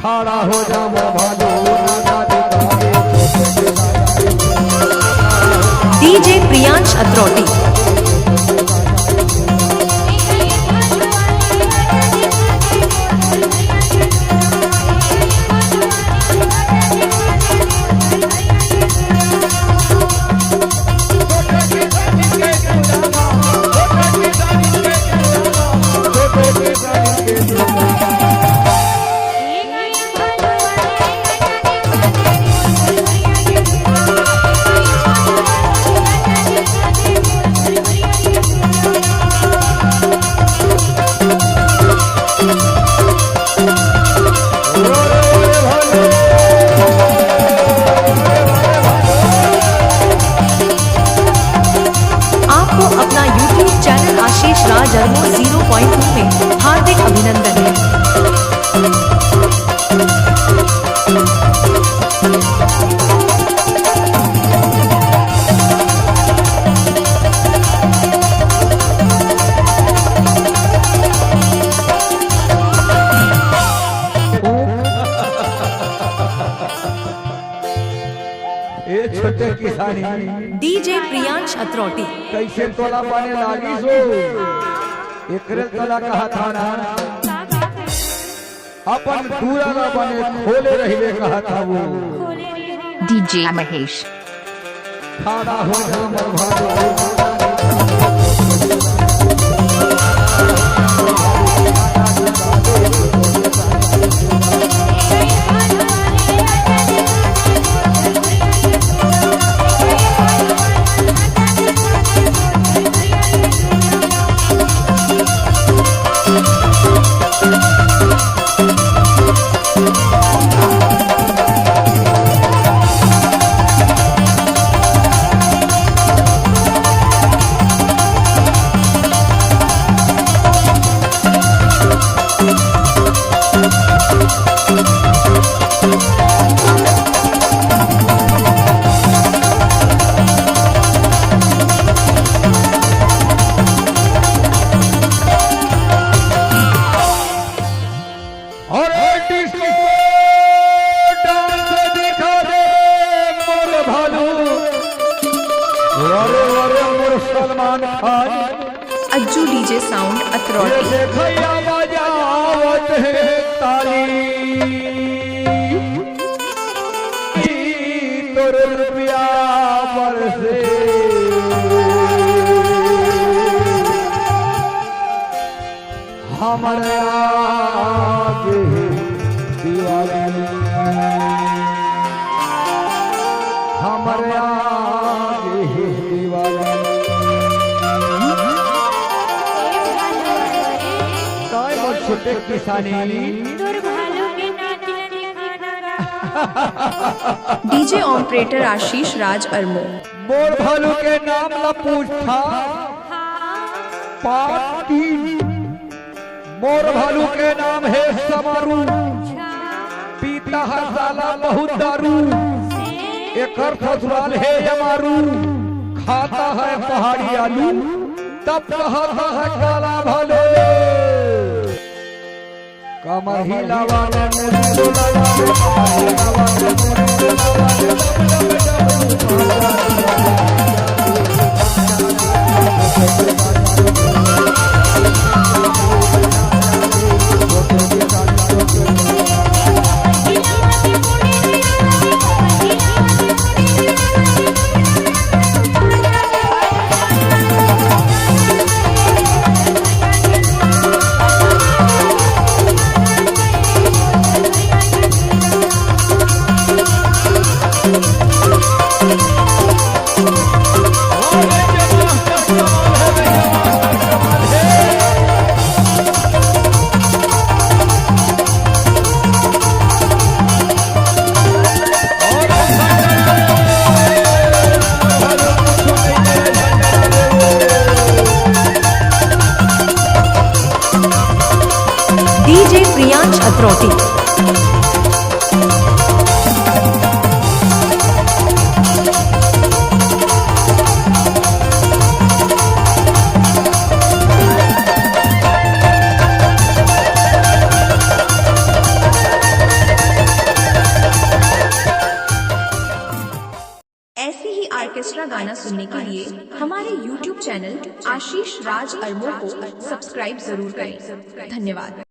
खड़ा हो जा भालो डीजे प्रियांश अत्रोटी। अपना YouTube चैनल आशीष राज अरमो 0.2 में हार्दिक अभिनंदन है। छोटे किसानी डीजे प्रियांश अत्रोटी। कैसे तोला पाने लागी सो एकरे तोला कहा था ना अपन पूरा ना बने खोले रहिले कहा था वो डीजे महेश। खड़ा हो जा भालो सलमान खान अज्जू डीजे साउंड अत्रोटी। देखैया बजावत है ताली तोर रुपया बरसे हमारे आगे दिवाली हमारे आगे दिवाली छोटे किसानी डीजे ऑपरेटर आशीष राज अरमो। मोर भालू के नाम ला पूछा पार्टी मोर भालू के नाम है समारू पीता है साला बहुत दारू एकर ससुराल है यमारू खाता है पहाड़ी आलू तब कहता है काला भालू कमर हिलावाने ऑर्केस्ट्रा गाना सुनने के लिए हमारे YouTube चैनल आशीष राज अरमो को सब्सक्राइब जरूर करें। धन्यवाद।